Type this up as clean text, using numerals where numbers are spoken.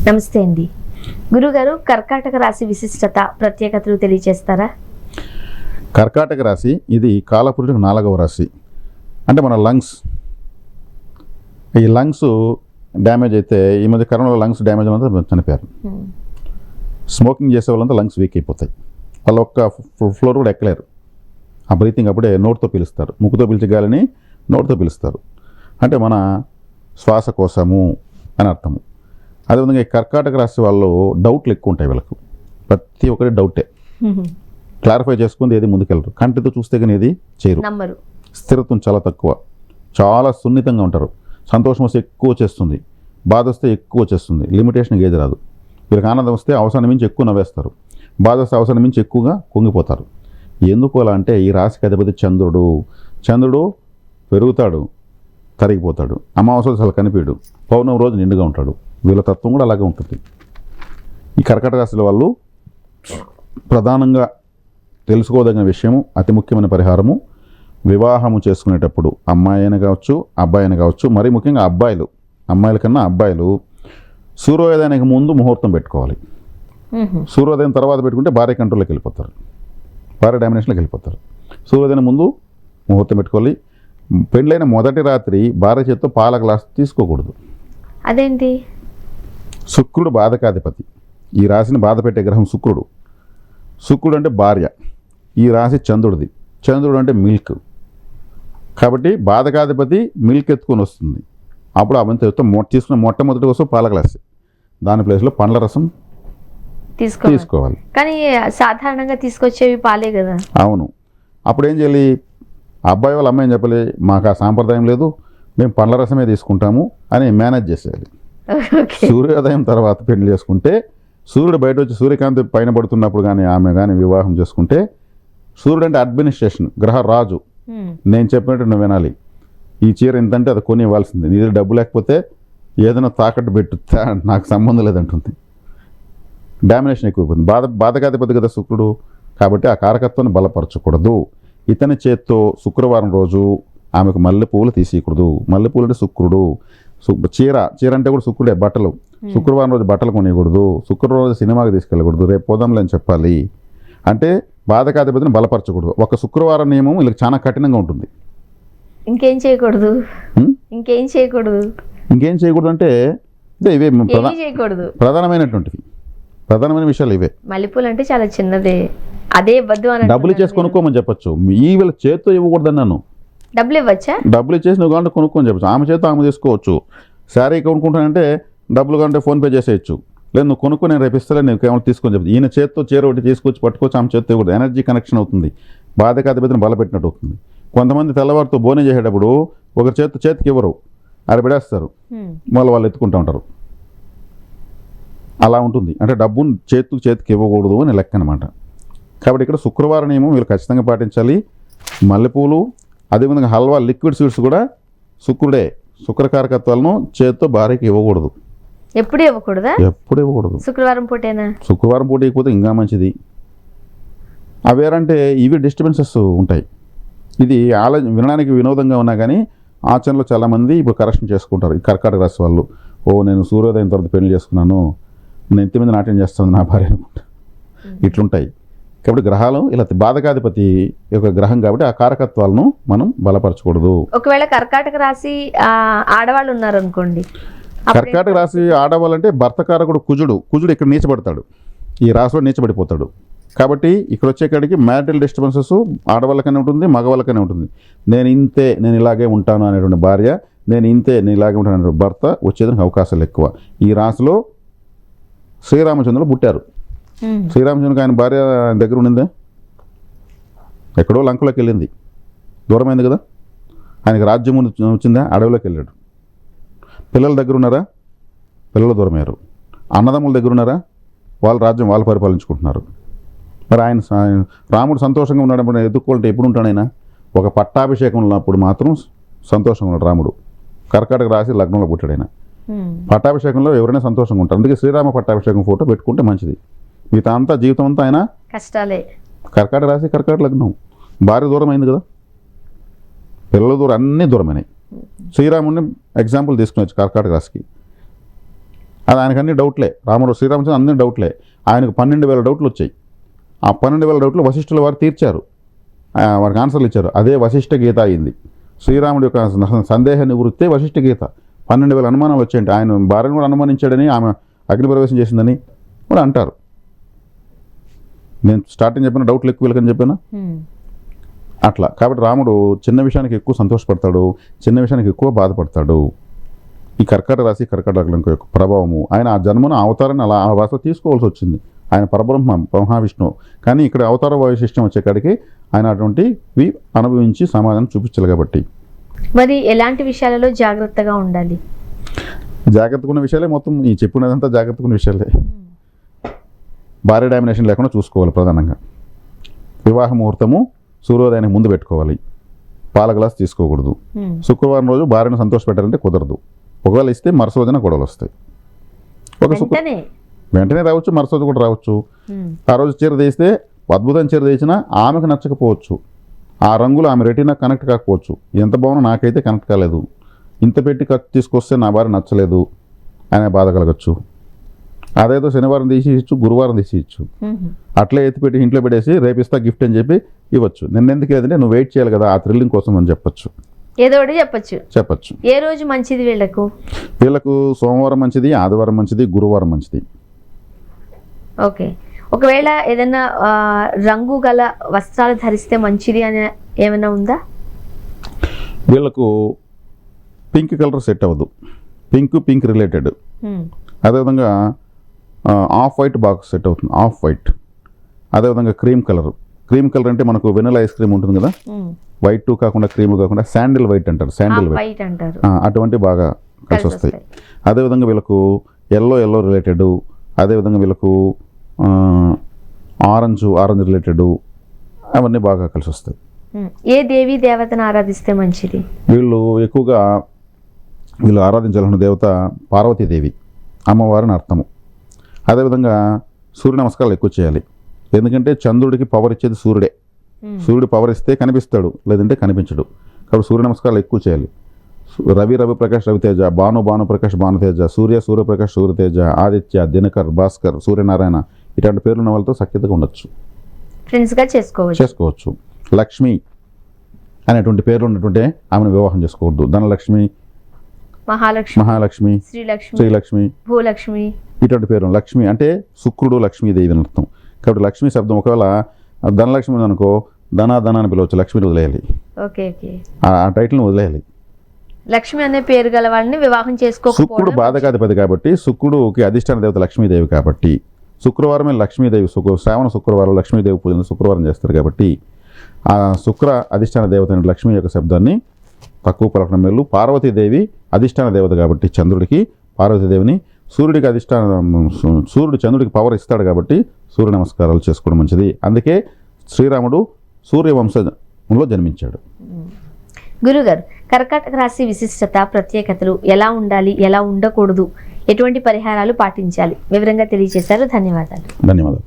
నమస్తే అండి. గురుగారు, కర్కాటక రాశి విశిష్టత ప్రత్యేకతలు తెలియజేస్తారా? కర్కాటక రాశి ఇది కాలపురుషుడికి 4వ రాశి. అంటే మన ఈ లంగ్స్ డ్యామేజ్ అయితే ఈ మధ్య కరోనాలో లంగ్స్ డ్యామేజ్ అంతా చనిపోయారు. స్మోకింగ్ చేసే వాళ్ళంతా లంగ్స్ వీక్ అయిపోతాయి. వాళ్ళు ఒక్క ఫ్లోర్ కూడా ఎక్కలేరు. ఆ బ్రీతింగ్ అప్పుడే నోటితో పీలుస్తారు. ముక్కుతో పీల్చే గాలిని నోటితో పీలుస్తారు. అంటే మన శ్వాసకోశము అని అర్థము. అదేవిధంగా ఈ కర్కాటక రాశి వాళ్ళు డౌట్లు ఎక్కువ ఉంటాయి. వీళ్ళకు ప్రతి ఒక్కరి డౌటే, క్లారిఫై చేసుకుంది ఏది ముందుకెళ్ళరు. కంటితో చూస్తే కానీ ఏది చేయరు. స్థిరత్వం చాలా తక్కువ, చాలా సున్నితంగా ఉంటారు. సంతోషం వస్తే ఎక్కువ వచ్చేస్తుంది, బాధ వస్తే ఎక్కువ వచ్చేస్తుంది. లిమిటేషన్ ఏది రాదు. వీళ్ళకి ఆనందం వస్తే అవసరం మించి ఎక్కువ నవ్వేస్తారు, బాధ వస్తే అవసరం మించి ఎక్కువగా కుంగిపోతారు. ఎందుకు అలా అంటే ఈ రాశికి అధిపతి చంద్రుడు పెరుగుతాడు, తరిగిపోతాడు. అమావాస్య అసలు కనిపించడు, పౌర్ణమి రోజు నిండుగా ఉంటాడు. వీళ్ళ తత్వం కూడా అలాగే ఉంటుంది. ఈ కర్కాటక రాశుల వాళ్ళు ప్రధానంగా తెలుసుకోదగిన విషయము, అతి ముఖ్యమైన పరిహారము, వివాహము చేసుకునేటప్పుడు అమ్మాయి అయినా కావచ్చు, అబ్బాయి అయినా కావచ్చు, మరీ ముఖ్యంగా అమ్మాయిల కన్నా అబ్బాయిలు సూర్యోదయానికి ముందు ముహూర్తం పెట్టుకోవాలి. సూర్యోదయం తర్వాత పెట్టుకుంటే భార్య కంట్రోల్లోకి వెళ్ళిపోతారు, భార్య డామినేషన్లోకి వెళ్ళిపోతారు. సూర్యోదయం ముందు ముహూర్తం పెట్టుకోవాలి. పెళ్ళైన మొదటి రాత్రి భార్య చేత్తో పాల గ్లాస్ తీసుకోకూడదు. అదేంటి? శుక్రుడు బాధకాధిపతి. ఈ రాశిని బాధ పెట్టే గ్రహం శుక్రుడు అంటే భార్య. ఈ రాశి చంద్రుడు అంటే మిల్క్. కాబట్టి బాధకాధిపతి మిల్క్ ఎత్తుకొని వస్తుంది. అప్పుడు అవన్నీ తీసుకున్న మొట్టమొదటి కోసం పాల గ్లాస్, దాని ప్లేస్లో పండ్ల రసం తీసుకోవాలి. కానీ సాధారణంగా తీసుకొచ్చేవి పాలే కదా. అవును. అప్పుడు ఏం చేయాలి? అబ్బాయి వాళ్ళ అమ్మాయిని చెప్పాలి, మాకు ఆ సాంప్రదాయం లేదు, మేము పండ్ల రసమే తీసుకుంటాము అని మేనేజ్ చేసేయాలి. సూర్యోదయం తర్వాత పెళ్లి చేసుకుంటే, సూర్యుడు బయట వచ్చి సూర్యకాంతి పైన పడుతున్నప్పుడు కానీ ఆమె కానీ వివాహం చేసుకుంటే, సూర్యుడు అంటే అడ్మినిస్ట్రేషన్, గ్రహ రాజు. నేను చెప్పినట్టు నువ్వు వినాలి. ఈ చీర ఎంతంటే అది కొని ఇవ్వాల్సిందే. నీ దగ్గర డబ్బు లేకపోతే ఏదైనా తాకట్టు పెట్టు, నాకు సంబంధం లేదంటుంది. డామినేషన్ ఎక్కువైపోతుంది. బాధకాధిపతి కదా శుక్రుడు. కాబట్టి ఆ కారకత్వాన్ని బలపరచకూడదు. ఇతని చేత్తో శుక్రవారం రోజు ఆమెకు మల్లెపూలు తీసేయకూడదు. మల్లెపూలు అంటే శుక్రుడు. చీర అంటే కూడా శుక్రుడే. బట్టలు శుక్రవారం రోజు బట్టలు కొనియకూడదు. శుక్రవారం రోజు సినిమాకి తీసుకెళ్ళకూడదు. రేపు పోదాంలే అని చెప్పాలి. అంటే బాధకాధిపతిని బలపరచకూడదు. ఒక శుక్రవారం నియమం వీళ్ళకి చాలా కఠినంగా ఉంటుంది. ఇంకేం చేయకూడదు అంటే ఇవే ప్రధానమైన విషయాలు ఇవే. మల్లెపూలు అంటే చాలా చిన్నదే, అదే వద్దు అని డబ్బులు ఇచ్చేసి కొనుక్కోమని చెప్పచ్చు. ఈ వీళ్ళ చేత్తో ఇవ్వకూడదు అన్నాను. డబ్బులు ఇవ్వచ్చా? డబ్బులు ఇచ్చేసి నువ్వు కావాలంటే కొనుక్కొని చెప్పచ్చు. ఆమె చేత్తో ఆమె తీసుకోవచ్చు. శారీ కొనుక్కుంటానంటే డబ్బులు కావాలంటే ఫోన్పే చేసేయచ్చు. లేదు నువ్వు కొనుక్కొని నేను రేపు ఇస్తాను, నేను కేవలం తీసుకొని చెప్పచ్చు. ఈయన చేత్తో చీర ఒకటి తీసుకొచ్చి పట్టుకోవచ్చు, ఆమె చేత్తో ఇవ్వకూడదు. ఎనర్జీ కనెక్షన్ అవుతుంది, బాధకాధిపతిని బలపెట్టినట్టు అవుతుంది. కొంతమంది తెల్లవారితో భోజనం చేసేటప్పుడు ఒకరి చేతికి ఇవ్వరు, పెడేస్తారు, మళ్ళీ వాళ్ళు ఎత్తుకుంటూ ఉంటారు. అలా ఉంటుంది. అంటే డబ్బును చేతికి ఇవ్వకూడదు అని లెక్క అనమాట. కాబట్టి ఇక్కడ శుక్రవారం నియమం వీళ్ళు ఖచ్చితంగా పాటించాలి. మల్లెపూలు, అదేవిధంగా హల్వా, లిక్విడ్ స్వీట్స్ కూడా శుక్రుడే. శుక్రకారకత్వాలను చేతితో భార్యకి ఇవ్వకూడదు. ఎప్పుడు ఇవ్వకూడదు. శుక్రవారం పూట ఇవ్వకపోతే ఇంకా మంచిది. అవేరంటే ఇవి డిస్టర్బెన్సెస్ ఉంటాయి. ఇది వినడానికి వినోదంగా ఉన్నా కానీ ఆచరణలో చాలామంది ఇప్పుడు కరెక్షన్ చేసుకుంటారు. ఈ కర్కాటక రాశి వాళ్ళు, నేను సూర్యోదయం తర్వాత పెళ్లి చేసుకున్నాను, నేను ఇంటి మీద నాట్యం చేస్తాను నా భార్య అనుకుంటా. ఇట్లుంటాయి. కాబట్టి గ్రహాలు ఇలా బాధకాధిపతి యొక్క గ్రహం కాబట్టి ఆ కారకత్వాలను మనం బలపరచకూడదు. ఒకవేళ కర్కాటక రాశి ఆడవాళ్ళు ఉన్నారనుకోండి, కర్కాటక రాశి ఆడవాళ్ళంటే భర్త కారకుడు కుజుడు ఇక్కడ నీచబడతాడు, ఈ రాశిలో నీచబడిపోతాడు. కాబట్టి ఇక్కడ వచ్చేకాడికి మ్యారిటల్ డిస్టర్బెన్సెస్ ఆడవాళ్ళకనే ఉంటుంది, మగవాళ్ళకనే ఉంటుంది. నేను ఇలాగే ఉంటాను అనేటువంటి భార్య, నేను ఇలాగే ఉంటాను అనే భర్త వచ్చేదానికి అవకాశాలు ఎక్కువ. ఈ రాశిలో శ్రీరామచంద్రుడు పుట్టారు. శ్రీరామచంద్రుడికి ఆయన భార్య దగ్గర ఉండిందే, ఎక్కడో లంకలోకి వెళ్ళింది, దూరమైంది కదా. ఆయనకి రాజ్యం వచ్చిందా, అడవిలోకి వెళ్ళాడు. పిల్లల దగ్గర ఉన్నారా, పిల్లలు దూరమయ్యారు. అన్నదమ్ముల దగ్గర ఉన్నారా, వాళ్ళ రాజ్యం వాళ్ళు పరిపాలించుకుంటున్నారు. మరి రాముడు సంతోషంగా ఉన్నాడు. ఎదుర్కోవాలంటే ఎప్పుడు ఉంటాడు ఆయన? ఒక పట్టాభిషేకం ఉన్నప్పుడు మాత్రం సంతోషంగా ఉన్నాడు రాముడు. కర్కాటక రాశి లగ్నంలో పుట్టాడు ఆయన. పట్టాభిషేకంలో ఎవరైనా సంతోషంగా ఉంటారు. అందుకే శ్రీరామ పట్టాభిషేకం ఫోటో పెట్టుకుంటే మంచిది. మిగతా అంతా జీవితం అంతా ఆయన కష్టాలే. కర్కాటక రాశి, కర్కాటక లగ్నం. భార్య దూరం అయింది కదా, పిల్లల దూరం, అన్నీ దూరమైనాయి. శ్రీరాముడిని ఎగ్జాంపుల్ తీసుకునేచ్చు కర్కాటక రాశికి. అది ఆయనకు అన్ని డౌట్లే. శ్రీరామచంద్ర అన్ని డౌట్లే. ఆయనకు 12,000 డౌట్లు వచ్చాయి. ఆ 12,000 డౌట్లు వశిష్ఠుల వారు తీర్చారు, వారికి ఆన్సర్లు ఇచ్చారు. అదే వశిష్ఠ గీత అయింది. శ్రీరాముడి యొక్క సందేహ నివృత్తే వశిష్ఠ గీత. 12,000 అనుమానాలు వచ్చాయంటే ఆయన భార్యను కూడా అనుమానించాడని, ఆమె అగ్ని ప్రవేశం చేసిందని కూడా అంటారు. నేను స్టార్టింగ్ చెప్పిన డౌట్లు ఎక్కువ వీళ్ళకని చెప్పాను అట్లా. కాబట్టి రాముడు చిన్న విషయానికి ఎక్కువ సంతోషపడతాడు, చిన్న విషయానికి ఎక్కువ బాధపడతాడు. ఈ కర్కాటక రాశి కర్కాటక లగ్నం యొక్క ప్రభావము, ఆయన ఆ జన్మను అవతారాన్ని అలా ఆ రాశిలో తీసుకోవాల్సి వచ్చింది. ఆయన పరబ్రహ్మ మహావిష్ణువు, కానీ ఇక్కడ అవతార వైశిష్టం వచ్చేకాడికి ఆయన అటువంటివి అనుభవించి సమాధానం చూపించాలి. కాబట్టి మరి ఎలాంటి విషయాలలో జాగ్రత్తగా ఉండాలి? జాగ్రత్తగా ఉన్న విషయాలే మొత్తం ఈ చెప్పినదంతా జాగ్రత్తగా ఉన్న విషయాలే. భారీ డామినేషన్ లేకుండా చూసుకోవాలి. ప్రధానంగా వివాహ ముహూర్తము సూర్యోదయానికి ముందు పెట్టుకోవాలి. పాల గ్లాస్ తీసుకోకూడదు. శుక్రవారం రోజు భార్యను సంతోషపెట్టాలంటే కుదరదు. ఒకవేళ ఇస్తే మరుస రోజున గొడవలు వస్తాయి. వెంటనే రావచ్చు, మరుస రోజు కూడా రావచ్చు. ఆ రోజు చీర తీస్తే అద్భుతం చీర తీసినా ఆమెకు నచ్చకపోవచ్చు. ఆ రంగులు ఆమె రెటీనా కనెక్ట్ కాకపోవచ్చు. ఎంత బాగున్నా నాకైతే కనెక్ట్ కాలేదు, ఇంత పెట్టి ఖర్చు తీసుకొస్తే నా భార్య నచ్చలేదు అనే బాధ కలగచ్చు. అదేదో శనివారం తీసి ఇచ్చు, గురువారం తీసి ఇచ్చు, అట్లే ఎత్తిపెట్టి ఇంట్లో పెట్టేసి రేపిస్తా గిఫ్ట్ అని చెప్పి ఇవ్వచ్చు. నిన్నెందుకు లేదంటే నువ్వు వెయిట్ చేయాలి కదా ఆ థ్రిల్లింగ్ కోసం అని చెప్పచ్చు. ఏదో ఒకటి చెప్పచ్చు. ఏ రోజు మంచిది వీళ్ళకు? సోమవారం మంచిది, ఆదివారం మంచిది, గురువారం మంచిది. ఓకే. ఒకవేళ ఏదైనా రంగు గల వస్త్రాలు ధరిస్తే మంచిది అని ఏమైనా ఉందా? వీళ్ళకు పింక్ కలర్ సెట్ అవ్వదు. Pink related. అదేవిధంగా ఆఫ్ వైట్ బాగా సెట్ అవుతుంది. Off white. అదేవిధంగా క్రీమ్ కలర్ అంటే మనకు వెనిలా ఐస్ క్రీమ్ ఉంటుంది కదా, వైట్ కాకుండా క్రీమ్ కాకుండా శాండిల్ వైట్ అంటారు. శాండిల్ వైట్ అటువంటి బాగా కలిసి వస్తాయి. అదేవిధంగా వీళ్ళకు ఎల్లో రిలేటెడ్. అదేవిధంగా వీళ్ళకు ఆరెంజ్ రిలేటెడ్, అవన్నీ బాగా కలిసి వస్తాయి. ఏ దేవీ దేవతను ఆరాధిస్తే మంచిది? వీళ్ళు ఎక్కువగా ఆరాధించాలన్న దేవత పార్వతీదేవి, అమ్మవారిని అర్థము. అదేవిధంగా సూర్య నమస్కారాలు ఎక్కువ చేయాలి. ఎందుకంటే చంద్రుడికి పవర్ ఇచ్చేది సూర్యుడే. సూర్యుడు పవర్ ఇస్తే కనిపిస్తాడు, లేదంటే కనిపించడు. కాబట్టి సూర్య నమస్కారాలు ఎక్కువ చేయాలి. రవి ప్రకాష్ రవితేజ, భాను ప్రకాష్ భానుతేజ, సూర్యప్రకాష్ సూర్యతేజ, ఆదిత్య, దినకర్, భాస్కర్, సూర్యనారాయణ ఇట్లాంటి పేర్లు ఉన్న వాళ్ళతో సఖ్యతగా ఉండొచ్చు, ఫ్రెండ్స్గా చేసుకోవచ్చు. లక్ష్మి అనేటువంటి పేర్లు ఉన్నటువంటి ఆమెను వివాహం చేసుకోకూడదు. ధనలక్ష్మి, మహాలక్ష్మి, శ్రీలక్ష్మి, భూలక్ష్మి ఇటువంటి పేరు. లక్ష్మి అంటే శుక్రుడు లక్ష్మీదేవి అని అర్థం. కాబట్టి లక్ష్మీ శబ్దం ఒకవేళ ధనలక్ష్మి అనుకో, ధన అని పిలవచ్చు. లక్ష్మిని వదిలేయాలి, ఆ టైటిల్ని వదిలేయాలి. లక్ష్మి అనే పేరు గల వాళ్ళని వివాహం చేసుకోకపోవడం. శుక్రుడు బాధకాధిపతి కాబట్టి, శుక్రుడుకి అధిష్టాన దేవత లక్ష్మీదేవి కాబట్టి శుక్రవారమే లక్ష్మీదేవి, శ్రావణ శుక్రవారం లక్ష్మీదేవి పూజను శుక్రవారం చేస్తారు. కాబట్టి ఆ శుక్ర అధిష్టాన దేవత లక్ష్మి యొక్క శబ్దాన్ని తక్కువ పలకడం మేలు. పార్వతీదేవి అధిష్టాన దేవత కాబట్టి చంద్రుడికి, పార్వతీదేవిని సూర్యుడికి సూర్యుడు చంద్రుడికి పవర్ ఇస్తాడు కాబట్టి సూర్య నమస్కారాలు చేసుకోవడం మంచిది. అందుకే శ్రీరాముడు సూర్యవంశంలో జన్మించాడు. గురుగారు, కర్కాటక రాశి విశిష్టత, ప్రత్యేకతలు ఎలా ఉండాలి, ఎలా ఉండకూడదు, ఎటువంటి పరిహారాలు పాటించాలి వివరంగా తెలియజేశారు. ధన్యవాదాలు.